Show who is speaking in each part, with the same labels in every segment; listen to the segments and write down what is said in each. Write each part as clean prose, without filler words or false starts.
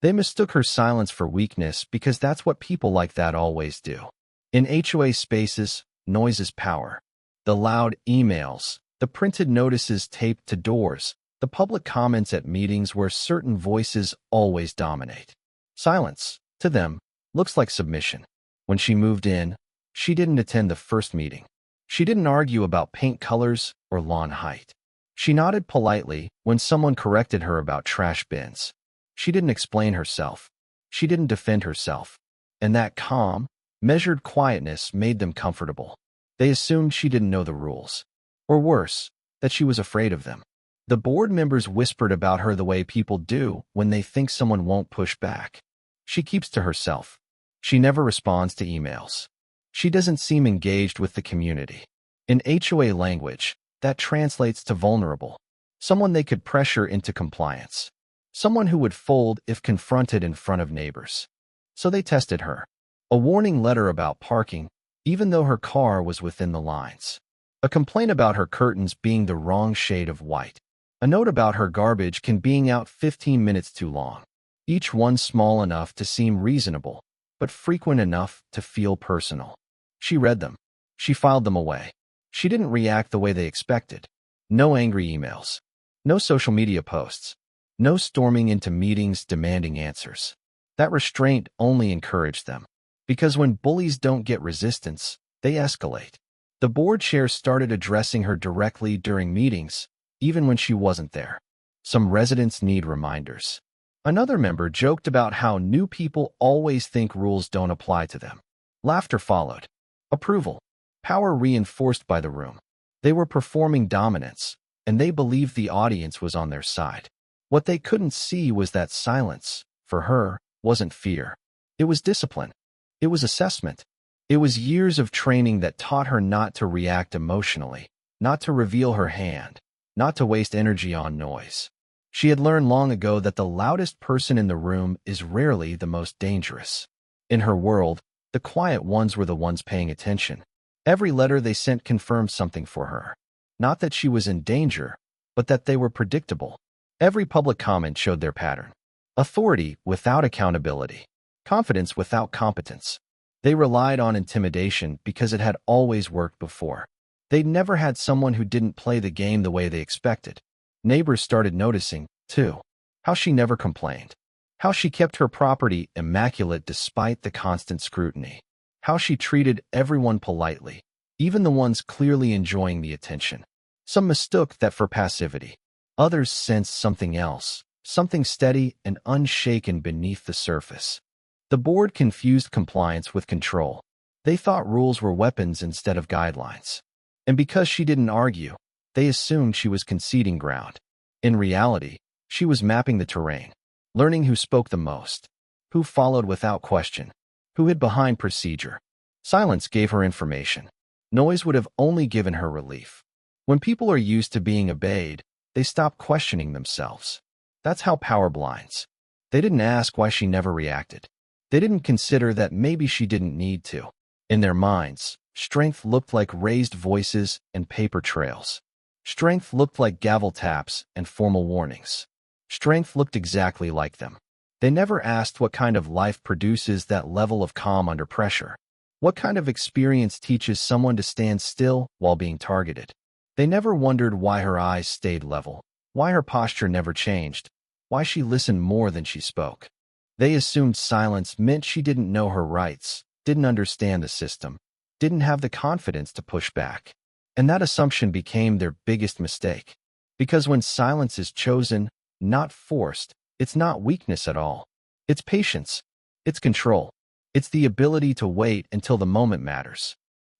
Speaker 1: They mistook her silence for weakness because that's what people like that always do. In HOA spaces, noise is power. The loud emails, the printed notices taped to doors, the public comments at meetings where certain voices always dominate. Silence, to them, looks like submission. When she moved in, she didn't attend the first meeting. She didn't argue about paint colors or lawn height. She nodded politely when someone corrected her about trash bins. She didn't explain herself. She didn't defend herself. And that calm, measured quietness made them comfortable. They assumed she didn't know the rules. Or worse, that she was afraid of them. The board members whispered about her the way people do when they think someone won't push back. She keeps to herself. She never responds to emails. She doesn't seem engaged with the community. In HOA language, that translates to vulnerable. Someone they could pressure into compliance. Someone who would fold if confronted in front of neighbors. So they tested her. A warning letter about parking, even though her car was within the lines. A complaint about her curtains being the wrong shade of white. A note about her garbage can being out 15 minutes too long. Each one small enough to seem reasonable, but frequent enough to feel personal. She read them. She filed them away. She didn't react the way they expected. No angry emails. No social media posts. No storming into meetings demanding answers. That restraint only encouraged them. Because when bullies don't get resistance, they escalate. The board chair started addressing her directly during meetings, even when she wasn't there. Some residents need reminders. Another member joked about how new people always think rules don't apply to them. Laughter followed. Approval. Power reinforced by the room. They were performing dominance, and they believed the audience was on their side. What they couldn't see was that silence, for her, wasn't fear. It was discipline. It was assessment. It was years of training that taught her not to react emotionally, not to reveal her hand, not to waste energy on noise. She had learned long ago that the loudest person in the room is rarely the most dangerous. In her world, the quiet ones were the ones paying attention. Every letter they sent confirmed something for her. Not that she was in danger, but that they were predictable. Every public comment showed their pattern. Authority without accountability. Confidence without competence. They relied on intimidation because it had always worked before. They'd never had someone who didn't play the game the way they expected. Neighbors started noticing, too, how she never complained. How she kept her property immaculate despite the constant scrutiny. How she treated everyone politely, even the ones clearly enjoying the attention. Some mistook that for passivity. Others sensed something else, something steady and unshaken beneath the surface. The board confused compliance with control. They thought rules were weapons instead of guidelines. And because she didn't argue, they assumed she was conceding ground. In reality, she was mapping the terrain, learning who spoke the most, who followed without question, who hid behind procedure. Silence gave her information. Noise would have only given her relief. When people are used to being obeyed, they stop questioning themselves. That's how power blinds. They didn't ask why she never reacted. They didn't consider that maybe she didn't need to. In their minds, strength looked like raised voices and paper trails. Strength looked like gavel taps and formal warnings. Strength looked exactly like them. They never asked what kind of life produces that level of calm under pressure. What kind of experience teaches someone to stand still while being targeted? They never wondered why her eyes stayed level, why her posture never changed, why she listened more than she spoke. They assumed silence meant she didn't know her rights, didn't understand the system, didn't have the confidence to push back. And that assumption became their biggest mistake. Because when silence is chosen, not forced, it's not weakness at all. It's patience. It's control. It's the ability to wait until the moment matters.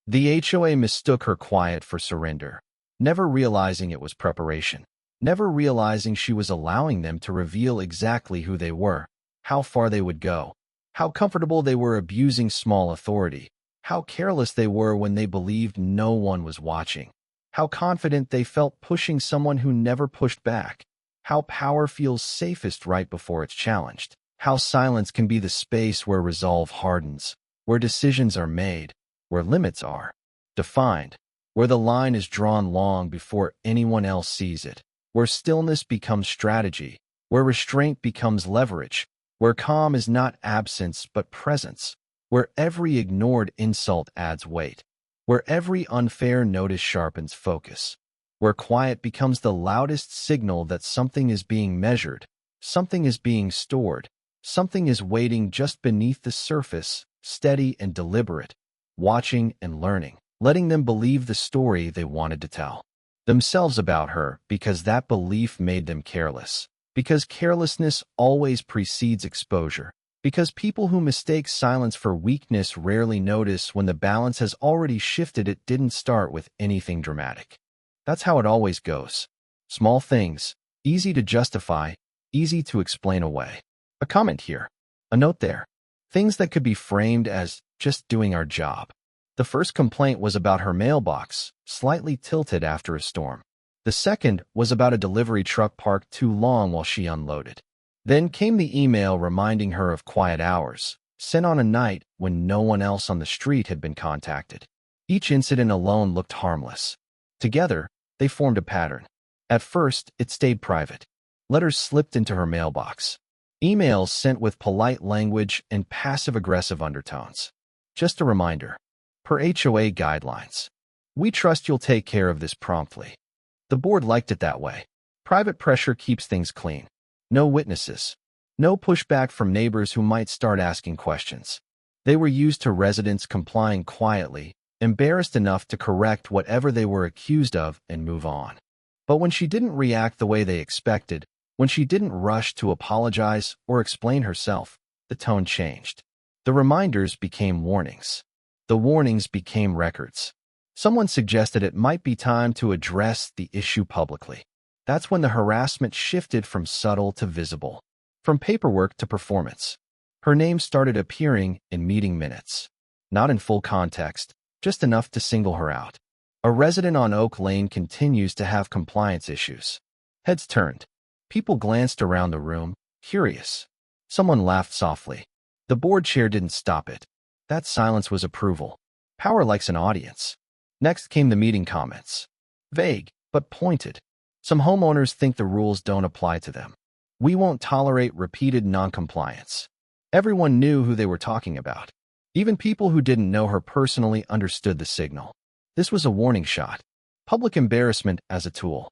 Speaker 1: The HOA mistook her quiet for surrender, never realizing it was preparation, never realizing she was allowing them to reveal exactly who they were, how far they would go, how comfortable they were abusing small authority, how careless they were when they believed no one was watching, how confident they felt pushing someone who never pushed back, how power feels safest right before it's challenged, how silence can be the space where resolve hardens, where decisions are made, where limits are defined, where the line is drawn long before anyone else sees it, where stillness becomes strategy, where restraint becomes leverage, where calm is not absence but presence, where every ignored insult adds weight, where every unfair notice sharpens focus, where quiet becomes the loudest signal that something is being measured, something is being stored, something is waiting just beneath the surface, steady and deliberate, watching and learning, letting them believe the story they wanted to tell themselves about her because that belief made them careless, because carelessness always precedes exposure, because people who mistake silence for weakness rarely notice when the balance has already shifted. It didn't start with anything dramatic. That's how it always goes. Small things, easy to justify, easy to explain away. A comment here, a note there. Things that could be framed as just doing our job. The first complaint was about her mailbox, slightly tilted after a storm. The second was about a delivery truck parked too long while she unloaded. Then came the email reminding her of quiet hours, sent on a night when no one else on the street had been contacted. Each incident alone looked harmless. Together, they formed a pattern. At first, it stayed private. Letters slipped into her mailbox. Emails sent with polite language and passive-aggressive undertones. Just a reminder. Per HOA guidelines. We trust you'll take care of this promptly. The board liked it that way. Private pressure keeps things clean. No witnesses. No pushback from neighbors who might start asking questions. They were used to residents complying quietly, embarrassed enough to correct whatever they were accused of and move on. But when she didn't react the way they expected, when she didn't rush to apologize or explain herself, the tone changed. The reminders became warnings. The warnings became records. Someone suggested it might be time to address the issue publicly. That's when the harassment shifted from subtle to visible, from paperwork to performance. Her name started appearing in meeting minutes. Not in full context, just enough to single her out. A resident on Oak Lane continues to have compliance issues. Heads turned. People glanced around the room, curious. Someone laughed softly. The board chair didn't stop it. That silence was approval. Power likes an audience. Next came the meeting comments. Vague, but pointed. Some homeowners think the rules don't apply to them. We won't tolerate repeated noncompliance. Everyone knew who they were talking about. Even people who didn't know her personally understood the signal. This was a warning shot. Public embarrassment as a tool.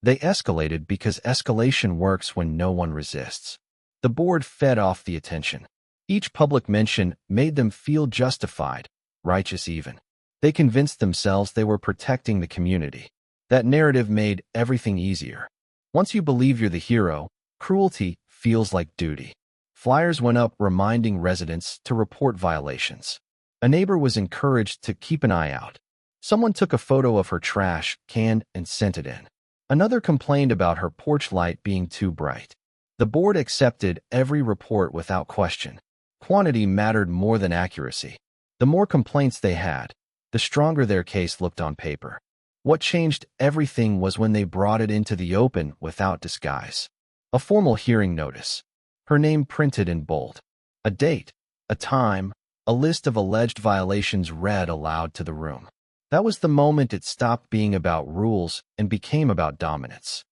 Speaker 1: They escalated because escalation works when no one resists. The board fed off the attention. Each public mention made them feel justified, righteous even. They convinced themselves they were protecting the community. That narrative made everything easier. Once you believe you're the hero, cruelty feels like duty. Flyers went up reminding residents to report violations. A neighbor was encouraged to keep an eye out. Someone took a photo of her trash can and sent it in. Another complained about her porch light being too bright. The board accepted every report without question. Quantity mattered more than accuracy. The more complaints they had, the stronger their case looked on paper. What changed everything was when they brought it into the open without disguise. A formal hearing notice. Her name printed in bold. A date, a time, a list of alleged violations read aloud to the room. That was the moment it stopped being about rules and became about dominance.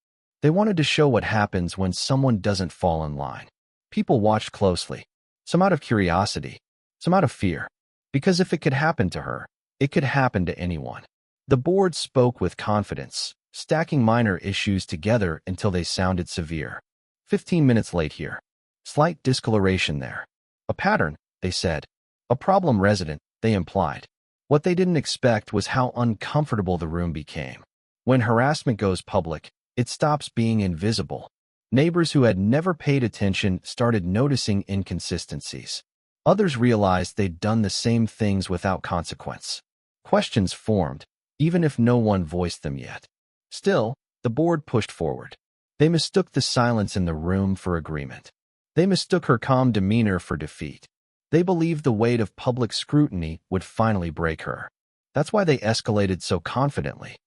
Speaker 1: They wanted to show what happens when someone doesn't fall in line. People watched closely. Some out of curiosity, some out of fear. Because if it could happen to her, it could happen to anyone. The board spoke with confidence, stacking minor issues together until they sounded severe. 15 minutes late here. Slight discoloration there. A pattern, they said. A problem resident, they implied. What they didn't expect was how uncomfortable the room became. When harassment goes public, it stops being invisible. Neighbors who had never paid attention started noticing inconsistencies. Others realized they'd done the same things without consequence. Questions formed, even if no one voiced them yet. Still, the board pushed forward. They mistook the silence in the room for agreement. They mistook her calm demeanor for defeat. They believed the weight of public scrutiny would finally break her. That's why they escalated so confidently.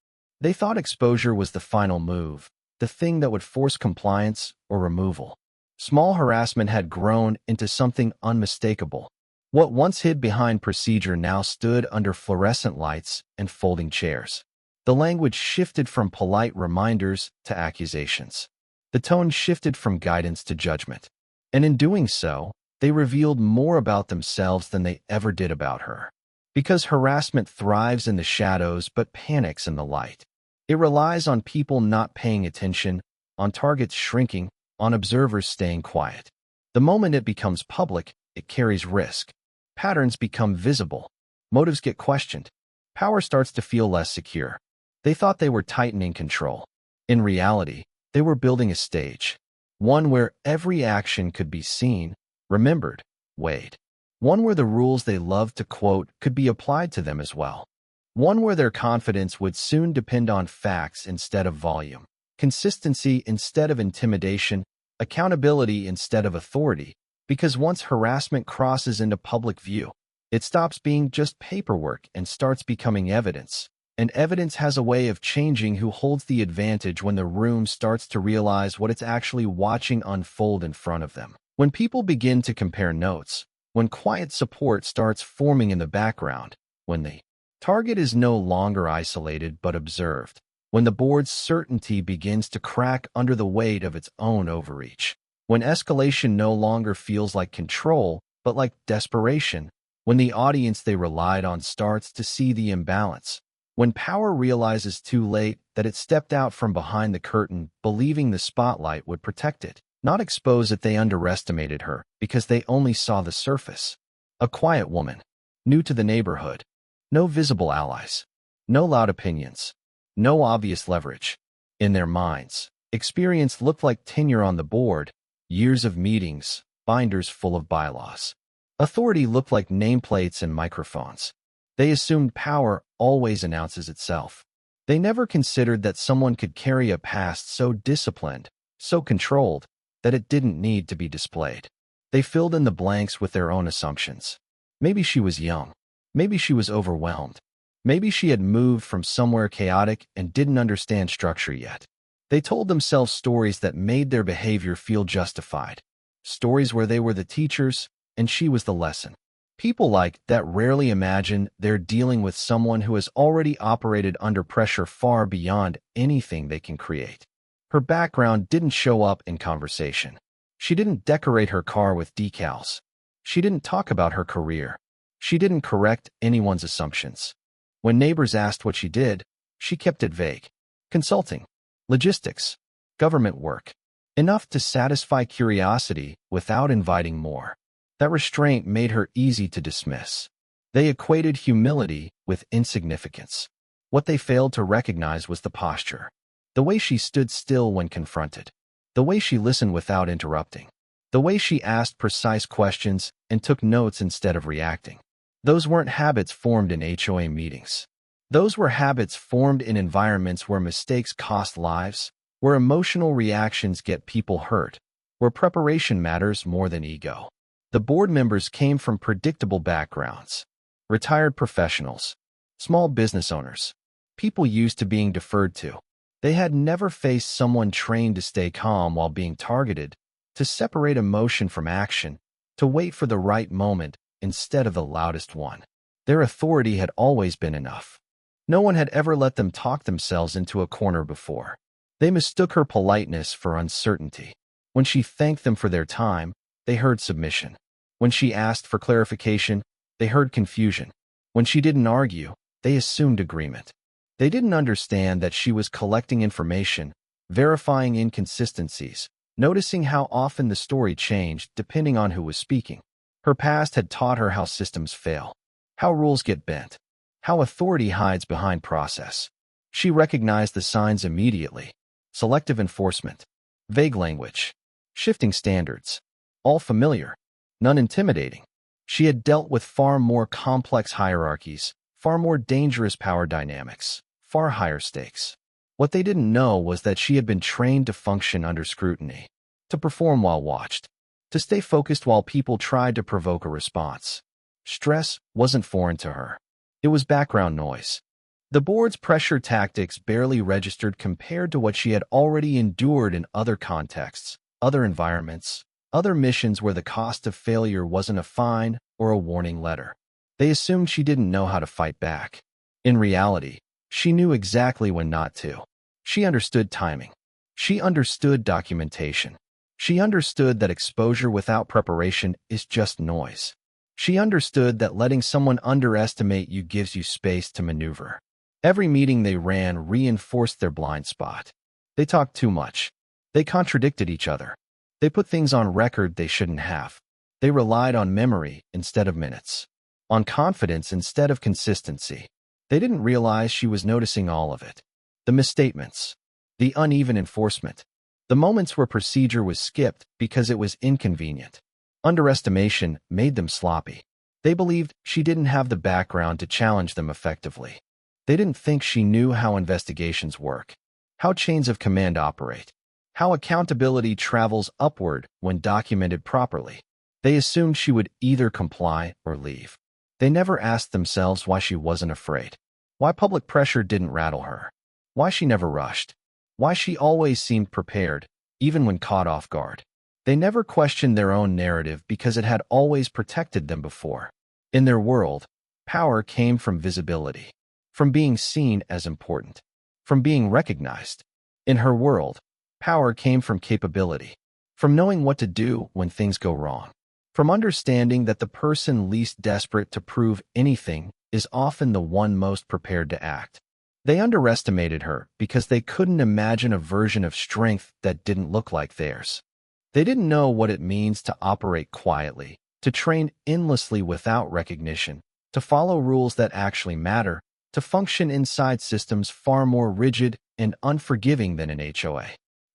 Speaker 1: They thought exposure was the final move, the thing that would force compliance or removal. Small harassment had grown into something unmistakable. What once hid behind procedure now stood under fluorescent lights and folding chairs. The language shifted from polite reminders to accusations. The tone shifted from guidance to judgment. And in doing so, they revealed more about themselves than they ever did about her. Because harassment thrives in the shadows but panics in the light. It relies on people not paying attention, on targets shrinking, on observers staying quiet. The moment it becomes public, it carries risk. Patterns become visible. Motives get questioned. Power starts to feel less secure. They thought they were tightening control. In reality, they were building a stage. One where every action could be seen, remembered, weighed. One where the rules they loved to quote could be applied to them as well. One where their confidence would soon depend on facts instead of volume, consistency instead of intimidation, accountability instead of authority, because once harassment crosses into public view, it stops being just paperwork and starts becoming evidence. And evidence has a way of changing who holds the advantage when the room starts to realize what it's actually watching unfold in front of them. When people begin to compare notes, when quiet support starts forming in the background, when the target is no longer isolated but observed, when the board's certainty begins to crack under the weight of its own overreach, when escalation no longer feels like control but like desperation, when the audience they relied on starts to see the imbalance, when power realizes too late that it stepped out from behind the curtain believing the spotlight would protect it, not expose it, they underestimated her because they only saw the surface. A quiet woman, new to the neighborhood, no visible allies, no loud opinions, no obvious leverage. In their minds, experience looked like tenure on the board, years of meetings, binders full of bylaws. Authority looked like nameplates and microphones. They assumed power always announces itself. They never considered that someone could carry a past so disciplined, so controlled, that it didn't need to be displayed. They filled in the blanks with their own assumptions. Maybe she was young. Maybe she was overwhelmed. Maybe she had moved from somewhere chaotic and didn't understand structure yet. They told themselves stories that made their behavior feel justified. Stories where they were the teachers and she was the lesson. People like that rarely imagine they're dealing with someone who has already operated under pressure far beyond anything they can create. Her background didn't show up in conversation. She didn't decorate her car with decals. She didn't talk about her career. She didn't correct anyone's assumptions. When neighbors asked what she did, she kept it vague. Consulting, logistics, government work. Enough to satisfy curiosity without inviting more. That restraint made her easy to dismiss. They equated humility with insignificance. What they failed to recognize was the posture. The way she stood still when confronted. The way she listened without interrupting. The way she asked precise questions and took notes instead of reacting. Those weren't habits formed in HOA meetings. Those were habits formed in environments where mistakes cost lives, where emotional reactions get people hurt, where preparation matters more than ego. The board members came from predictable backgrounds. Retired professionals, small business owners, people used to being deferred to. They had never faced someone trained to stay calm while being targeted, to separate emotion from action, to wait for the right moment instead of the loudest one. Their authority had always been enough. No one had ever let them talk themselves into a corner before. They mistook her politeness for uncertainty. When she thanked them for their time, they heard submission. When she asked for clarification, they heard confusion. When she didn't argue, they assumed agreement. They didn't understand that she was collecting information, verifying inconsistencies, noticing how often the story changed depending on who was speaking. Her past had taught her how systems fail, how rules get bent, how authority hides behind process. She recognized the signs immediately. Selective enforcement, vague language, shifting standards, all familiar, none intimidating. She had dealt with far more complex hierarchies, far more dangerous power dynamics, far higher stakes. What they didn't know was that she had been trained to function under scrutiny, to perform while watched, to stay focused while people tried to provoke a response. Stress wasn't foreign to her. It was background noise. The board's pressure tactics barely registered compared to what she had already endured in other contexts, other environments, other missions where the cost of failure wasn't a fine or a warning letter. They assumed she didn't know how to fight back. In reality, she knew exactly when not to. She understood timing. She understood documentation. She understood that exposure without preparation is just noise. She understood that letting someone underestimate you gives you space to maneuver. Every meeting they ran reinforced their blind spot. They talked too much. They contradicted each other. They put things on record they shouldn't have. They relied on memory instead of minutes, on confidence instead of consistency. They didn't realize she was noticing all of it. The misstatements, the uneven enforcement, the moments where procedure was skipped because it was inconvenient. Underestimation made them sloppy. They believed she didn't have the background to challenge them effectively. They didn't think she knew how investigations work, how chains of command operate, how accountability travels upward when documented properly. They assumed she would either comply or leave. They never asked themselves why she wasn't afraid, why public pressure didn't rattle her, why she never rushed, why she always seemed prepared, even when caught off guard. They never questioned their own narrative because it had always protected them before. In their world, power came from visibility, from being seen as important, from being recognized. In her world, power came from capability, from knowing what to do when things go wrong, from understanding that the person least desperate to prove anything is often the one most prepared to act. They underestimated her because they couldn't imagine a version of strength that didn't look like theirs. They didn't know what it means to operate quietly, to train endlessly without recognition, to follow rules that actually matter, to function inside systems far more rigid and unforgiving than an HOA.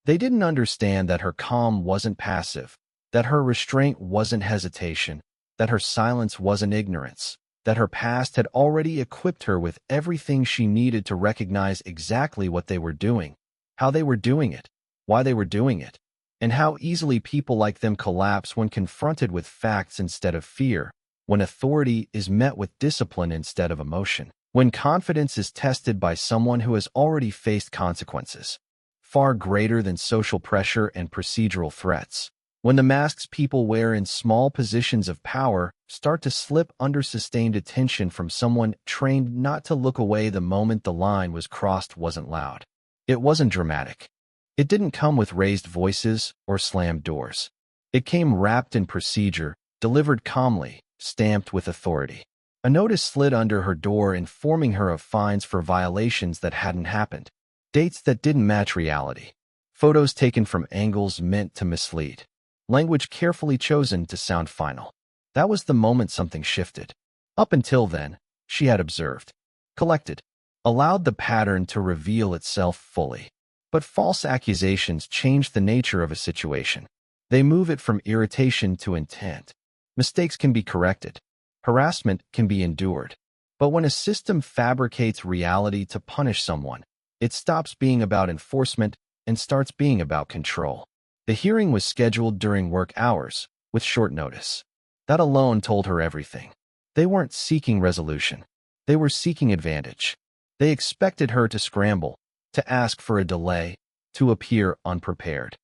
Speaker 1: They didn't understand that her calm wasn't passive, that her restraint wasn't hesitation, that her silence wasn't ignorance, that her past had already equipped her with everything she needed to recognize exactly what they were doing, how they were doing it, why they were doing it, and how easily people like them collapse when confronted with facts instead of fear, when authority is met with discipline instead of emotion, when confidence is tested by someone who has already faced consequences, far greater than social pressure and procedural threats, when the masks people wear in small positions of power start to slip under sustained attention from someone trained not to look away the moment the line was crossed wasn't loud. It wasn't dramatic. It didn't come with raised voices or slammed doors. It came wrapped in procedure, delivered calmly, stamped with authority. A notice slid under her door informing her of fines for violations that hadn't happened, dates that didn't match reality, photos taken from angles meant to mislead, language carefully chosen to sound final. That was the moment something shifted. Up until then, she had observed, collected, allowed the pattern to reveal itself fully. But false accusations change the nature of a situation. They move it from irritation to intent. Mistakes can be corrected. Harassment can be endured. But when a system fabricates reality to punish someone, it stops being about enforcement and starts being about control. The hearing was scheduled during work hours, with short notice. That alone told her everything. They weren't seeking resolution. They were seeking advantage. They expected her to scramble, to ask for a delay, to appear unprepared.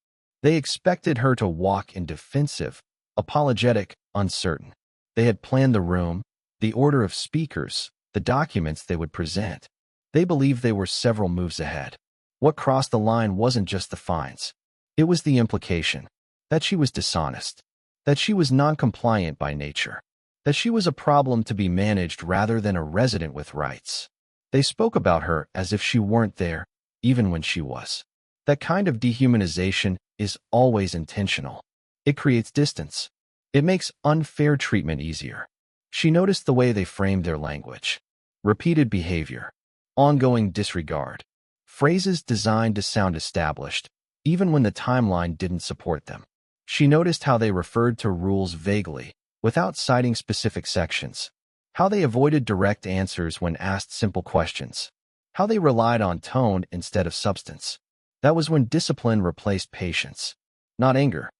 Speaker 1: They expected her to walk in defensive, apologetic, uncertain. They had planned the room, the order of speakers, the documents they would present. They believed they were several moves ahead. What crossed the line wasn't just the fines. It was the implication that she was dishonest, that she was non-compliant by nature, that she was a problem to be managed rather than a resident with rights. They spoke about her as if she weren't there, even when she was. That kind of dehumanization is always intentional. It creates distance. It makes unfair treatment easier. She noticed the way they framed their language. Repeated behavior, ongoing disregard, phrases designed to sound established, even when the timeline didn't support them. She noticed how they referred to rules vaguely, without citing specific sections, how they avoided direct answers when asked simple questions, how they relied on tone instead of substance. That was when discipline replaced patience. Not anger,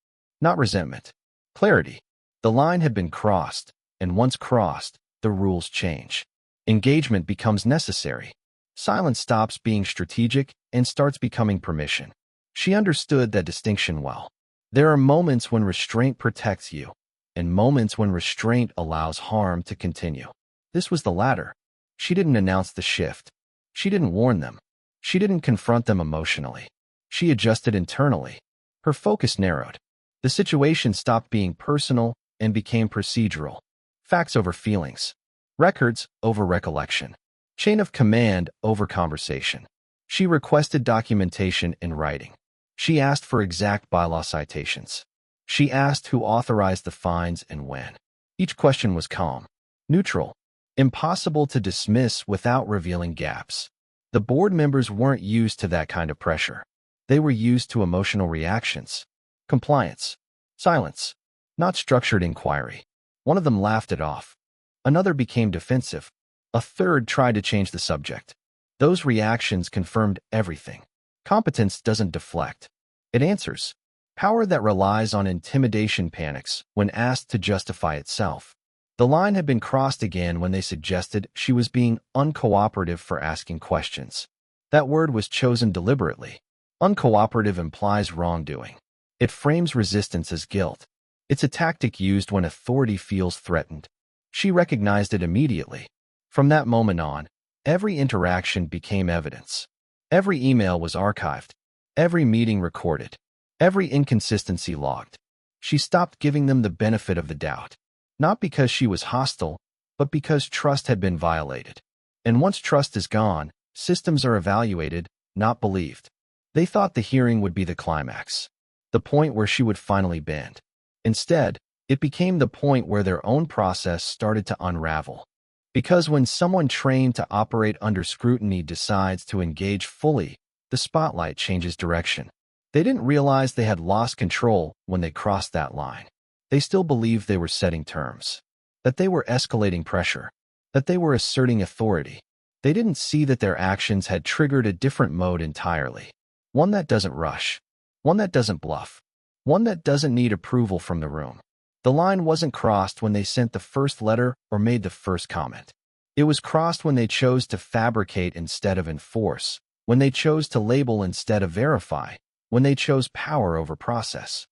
Speaker 1: not resentment, clarity. The line had been crossed, and once crossed, the rules change. Engagement becomes necessary. Silence stops being strategic and starts becoming permission. She understood that distinction well. There are moments when restraint protects you, and moments when restraint allows harm to continue. This was the latter. She didn't announce the shift. She didn't warn them. She didn't confront them emotionally. She adjusted internally. Her focus narrowed. The situation stopped being personal and became procedural. Facts over feelings. Records over recollection. Chain of command over conversation. She requested documentation in writing. She asked for exact bylaw citations. She asked who authorized the fines and when. Each question was calm, neutral, impossible to dismiss without revealing gaps. The board members weren't used to that kind of pressure. They were used to emotional reactions, compliance, silence, not structured inquiry. One of them laughed it off. Another became defensive. A third tried to change the subject. Those reactions confirmed everything. Competence doesn't deflect. It answers. Power that relies on intimidation panics when asked to justify itself. The line had been crossed again when they suggested she was being uncooperative for asking questions. That word was chosen deliberately. Uncooperative implies wrongdoing. It frames resistance as guilt. It's a tactic used when authority feels threatened. She recognized it immediately. From that moment on, every interaction became evidence. Every email was archived. Every meeting recorded. Every inconsistency logged. She stopped giving them the benefit of the doubt. Not because she was hostile, but because trust had been violated. And once trust is gone, systems are evaluated, not believed. They thought the hearing would be the climax, the point where she would finally bend. Instead, it became the point where their own process started to unravel. Because when someone trained to operate under scrutiny decides to engage fully, the spotlight changes direction. They didn't realize they had lost control when they crossed that line. They still believed they were setting terms, that they were escalating pressure, that they were asserting authority. They didn't see that their actions had triggered a different mode entirely. One that doesn't rush, one that doesn't bluff, one that doesn't need approval from the room. The line wasn't crossed when they sent the first letter or made the first comment. It was crossed when they chose to fabricate instead of enforce, when they chose to label instead of verify, when they chose power over process.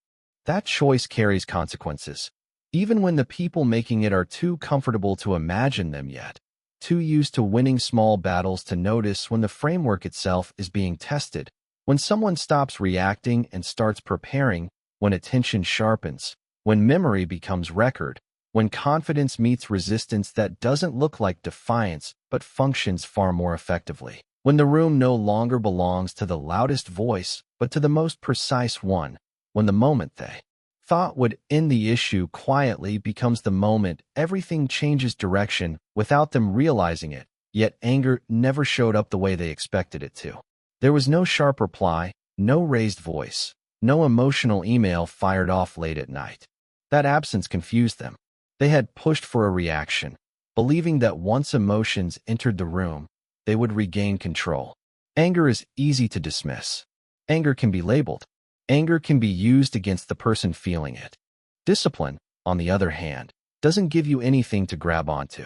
Speaker 1: That choice carries consequences, even when the people making it are too comfortable to imagine them yet, too used to winning small battles to notice when the framework itself is being tested, when someone stops reacting and starts preparing, when attention sharpens, when memory becomes record, when confidence meets resistance that doesn't look like defiance but functions far more effectively. When the room no longer belongs to the loudest voice, but to the most precise one, when the moment they thought would end the issue quietly becomes the moment everything changes direction without them realizing it, yet anger never showed up the way they expected it to. There was no sharp reply, no raised voice, no emotional email fired off late at night. That absence confused them. They had pushed for a reaction, believing that once emotions entered the room, they would regain control. Anger is easy to dismiss. Anger can be labeled. Anger can be used against the person feeling it. Discipline, on the other hand, doesn't give you anything to grab onto.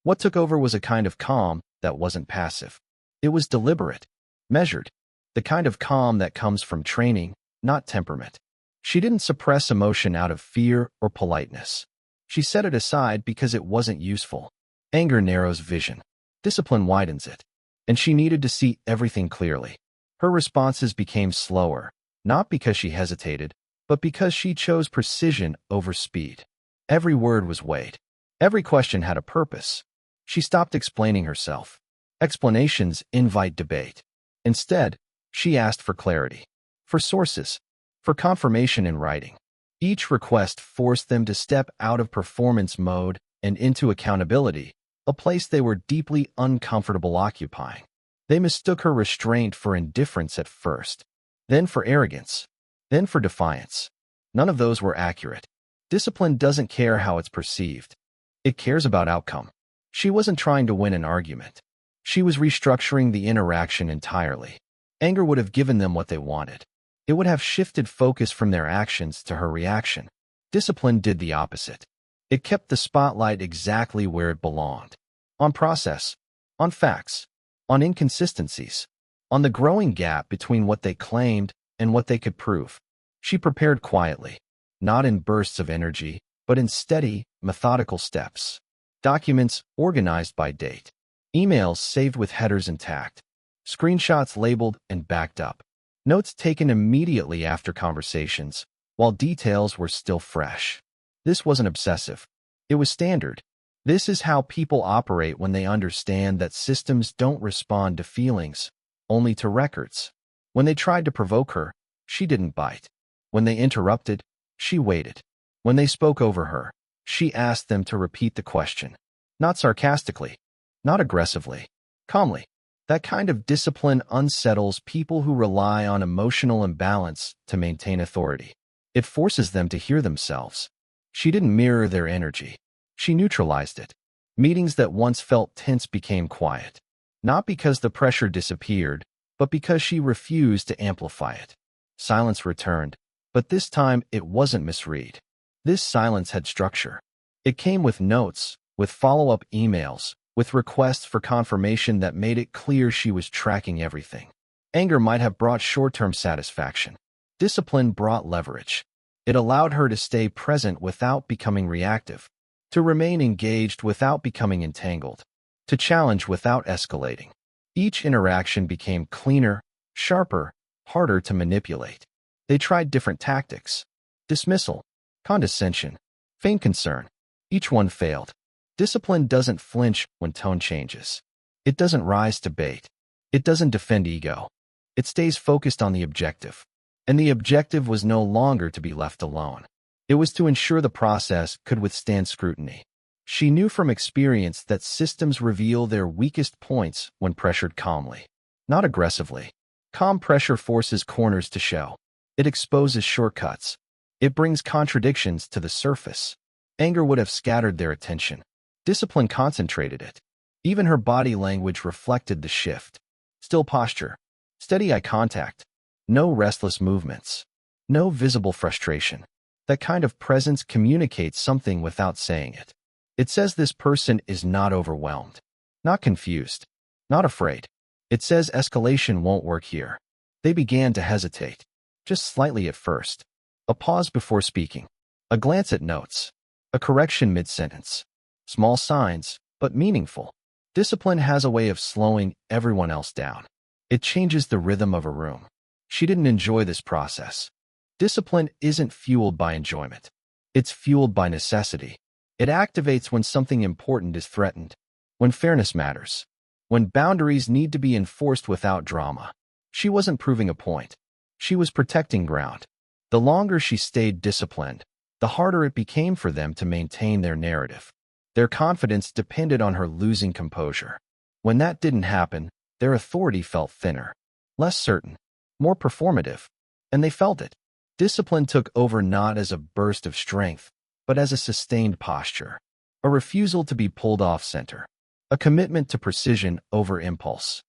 Speaker 1: What took over was a kind of calm that wasn't passive. It was deliberate, measured, the kind of calm that comes from training, not temperament. She didn't suppress emotion out of fear or politeness. She set it aside because it wasn't useful. Anger narrows vision. Discipline widens it. And she needed to see everything clearly. Her responses became slower, not because she hesitated, but because she chose precision over speed. Every word was weighed. Every question had a purpose. She stopped explaining herself. Explanations invite debate. Instead, she asked for clarity, for sources, for confirmation in writing. Each request forced them to step out of performance mode and into accountability, a place they were deeply uncomfortable occupying. They mistook her restraint for indifference at first, then for arrogance, then for defiance. None of those were accurate. Discipline doesn't care how it's perceived. It cares about outcome. She wasn't trying to win an argument. She was restructuring the interaction entirely. Anger would have given them what they wanted. It would have shifted focus from their actions to her reaction. Discipline did the opposite. It kept the spotlight exactly where it belonged. On process, on facts, on inconsistencies, on the growing gap between what they claimed and what they could prove. She prepared quietly, not in bursts of energy, but in steady, methodical steps. Documents organized by date. Emails saved with headers intact. Screenshots labeled and backed up. Notes taken immediately after conversations. while details were still fresh. This wasn't obsessive. It was standard. This is how people operate when they understand that systems don't respond to feelings, only to records. When they tried to provoke her, she didn't bite. When they interrupted, she waited. When they spoke over her, she asked them to repeat the question. Not sarcastically, not aggressively, calmly. That kind of discipline unsettles people who rely on emotional imbalance to maintain authority. It forces them to hear themselves. She didn't mirror their energy. She neutralized it. Meetings that once felt tense became quiet. Not because the pressure disappeared, but because she refused to amplify it. Silence returned, but this time it wasn't misread. This silence had structure. It came with notes, with follow-up emails, with requests for confirmation that made it clear she was tracking everything. Anger might have brought short-term satisfaction. Discipline brought leverage. It allowed her to stay present without becoming reactive, to remain engaged without becoming entangled, to challenge without escalating. Each interaction became cleaner, sharper, harder to manipulate. They tried different tactics. Dismissal, condescension, feigned concern. Each one failed. Discipline doesn't flinch when tone changes. It doesn't rise to bait. It doesn't defend ego. It stays focused on the objective. And the objective was no longer to be left alone. It was to ensure the process could withstand scrutiny. She knew from experience that systems reveal their weakest points when pressured calmly, not aggressively. Calm pressure forces corners to show. It exposes shortcuts. It brings contradictions to the surface. Anger would have scattered their attention. Discipline concentrated it. Even her body language reflected the shift. Still posture, steady eye contact, no restless movements, no visible frustration. That kind of presence communicates something without saying it. It says this person is not overwhelmed, not confused, not afraid. It says escalation won't work here. They began to hesitate, just slightly at first. A pause before speaking, a glance at notes, a correction mid-sentence. Small signs, but meaningful. Discipline has a way of slowing everyone else down. It changes the rhythm of a room. She didn't enjoy this process. Discipline isn't fueled by enjoyment. It's fueled by necessity. It activates when something important is threatened, when fairness matters, when boundaries need to be enforced without drama. She wasn't proving a point. She was protecting ground. The longer she stayed disciplined, the harder it became for them to maintain their narrative. Their confidence depended on her losing composure. When that didn't happen, their authority felt thinner, less certain, more performative, and they felt it. Discipline took over not as a burst of strength, but as a sustained posture, a refusal to be pulled off center, a commitment to precision over impulse,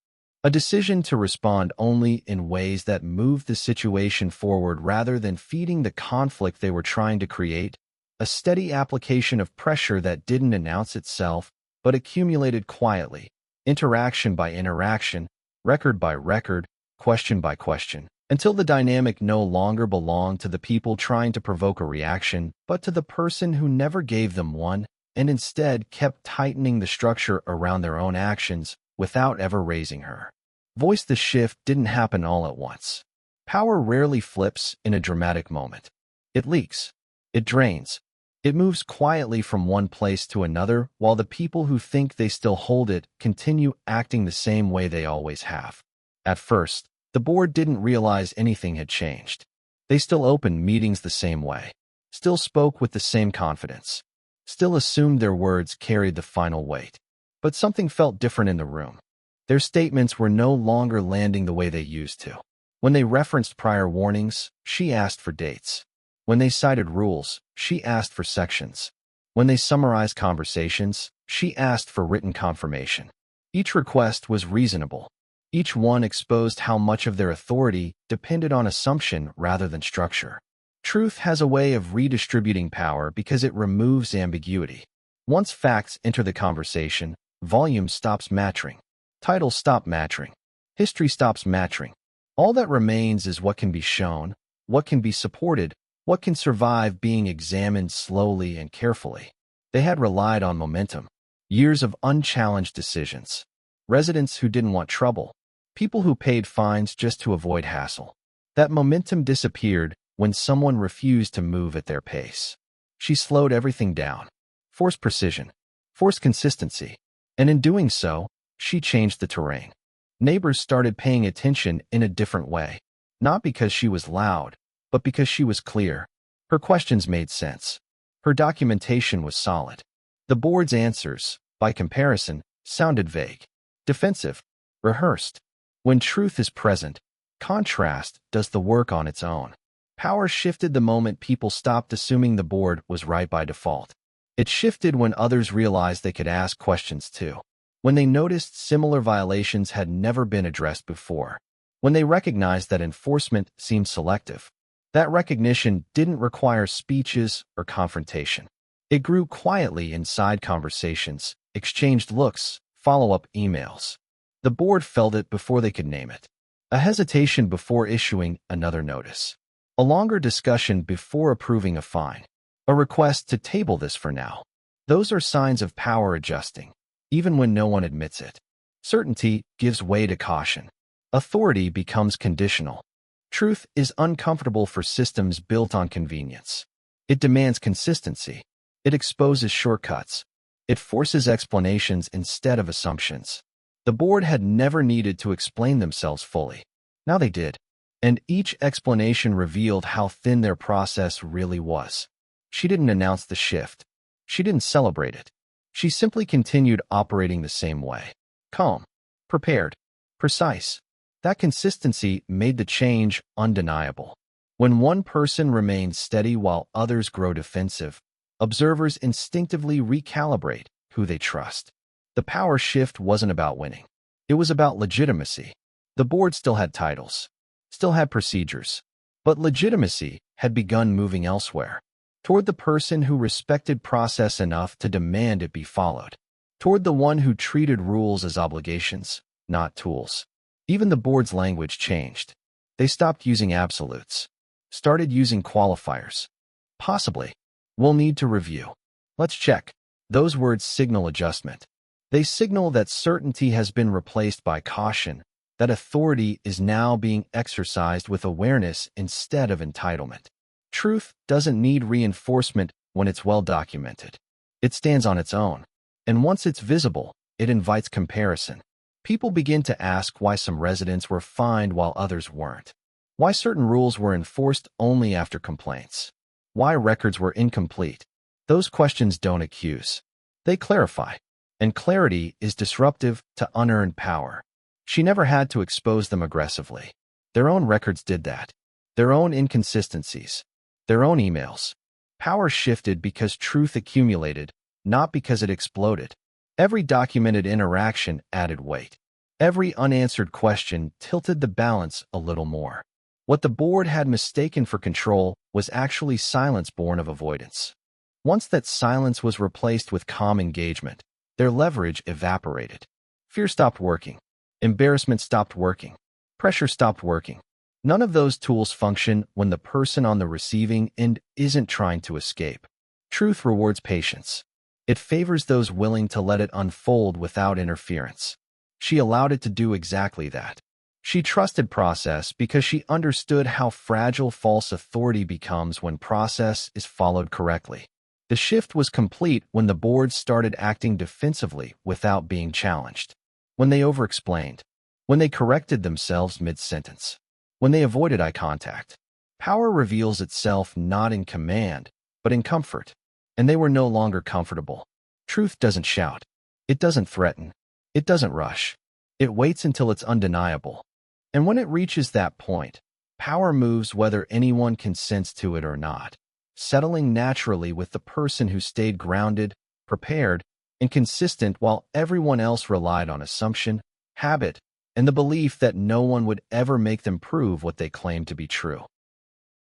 Speaker 1: a decision to respond only in ways that moved the situation forward rather than feeding the conflict they were trying to create, a steady application of pressure that didn't announce itself, but accumulated quietly, interaction by interaction, record by record, question by question, until the dynamic no longer belonged to the people trying to provoke a reaction, but to the person who never gave them one, and instead kept tightening the structure around their own actions without ever raising her voice. The shift didn't happen all at once. Power rarely flips in a dramatic moment. It leaks. It drains. It moves quietly from one place to another, while the people who think they still hold it continue acting the same way they always have. At first, the board didn't realize anything had changed. They still opened meetings the same way, still spoke with the same confidence, still assumed their words carried the final weight. But something felt different in the room. Their statements were no longer landing the way they used to. When they referenced prior warnings, she asked for dates. When they cited rules, she asked for sections. When they summarized conversations, she asked for written confirmation. Each request was reasonable. Each one exposed how much of their authority depended on assumption rather than structure. Truth has a way of redistributing power because it removes ambiguity. Once facts enter the conversation, volume stops matching. Titles stop matching. History stops matching. All that remains is what can be shown, what can be supported, what can survive being examined slowly and carefully. They had relied on momentum, years of unchallenged decisions, residents who didn't want trouble, people who paid fines just to avoid hassle. That momentum disappeared when someone refused to move at their pace. She slowed everything down, forced precision, forced consistency, and in doing so, she changed the terrain. Neighbors started paying attention in a different way, not because she was loud, but because she was clear. Her questions made sense. Her documentation was solid. The board's answers, by comparison, sounded vague, defensive, rehearsed. When truth is present, contrast does the work on its own. Power shifted the moment people stopped assuming the board was right by default. It shifted when others realized they could ask questions too. When they noticed similar violations had never been addressed before. When they recognized that enforcement seemed selective. That recognition didn't require speeches or confrontation. It grew quietly inside conversations, exchanged looks, follow-up emails. The board felt it before they could name it. A hesitation before issuing another notice. A longer discussion before approving a fine. A request to table this for now. Those are signs of power adjusting, even when no one admits it. Certainty gives way to caution. Authority becomes conditional. Truth is uncomfortable for systems built on convenience. It demands consistency. It exposes shortcuts. It forces explanations instead of assumptions. The board had never needed to explain themselves fully. Now they did. And each explanation revealed how thin their process really was. She didn't announce the shift. She didn't celebrate it. She simply continued operating the same way. Calm, prepared, precise. That consistency made the change undeniable. When one person remains steady while others grow defensive, observers instinctively recalibrate who they trust. The power shift wasn't about winning. It was about legitimacy. The board still had titles, still had procedures, but legitimacy had begun moving elsewhere, toward the person who respected process enough to demand it be followed, toward the one who treated rules as obligations, not tools. Even the board's language changed. They stopped using absolutes, started using qualifiers. Possibly. We'll need to review. Let's check. Those words signal adjustment. They signal that certainty has been replaced by caution, that authority is now being exercised with awareness instead of entitlement. Truth doesn't need reinforcement when it's well documented. It stands on its own. And once it's visible, it invites comparison. People begin to ask why some residents were fined while others weren't. Why certain rules were enforced only after complaints. Why records were incomplete. Those questions don't accuse. They clarify. And clarity is disruptive to unearned power. She never had to expose them aggressively. Their own records did that. Their own inconsistencies. Their own emails. Power shifted because truth accumulated, not because it exploded. Every documented interaction added weight. Every unanswered question tilted the balance a little more. What the board had mistaken for control was actually silence born of avoidance. Once that silence was replaced with calm engagement, their leverage evaporated. Fear stopped working. Embarrassment stopped working. Pressure stopped working. None of those tools function when the person on the receiving end isn't trying to escape. Truth rewards patience. It favors those willing to let it unfold without interference. She allowed it to do exactly that. She trusted process because she understood how fragile false authority becomes when process is followed correctly. The shift was complete when the board started acting defensively without being challenged. When they over-explained. When they corrected themselves mid-sentence. When they avoided eye contact. Power reveals itself not in command, but in comfort. And they were no longer comfortable. Truth doesn't shout. It doesn't threaten. It doesn't rush. It waits until it's undeniable. And when it reaches that point, power moves whether anyone consents to it or not, settling naturally with the person who stayed grounded, prepared, and consistent while everyone else relied on assumption, habit, and the belief that no one would ever make them prove what they claimed to be true.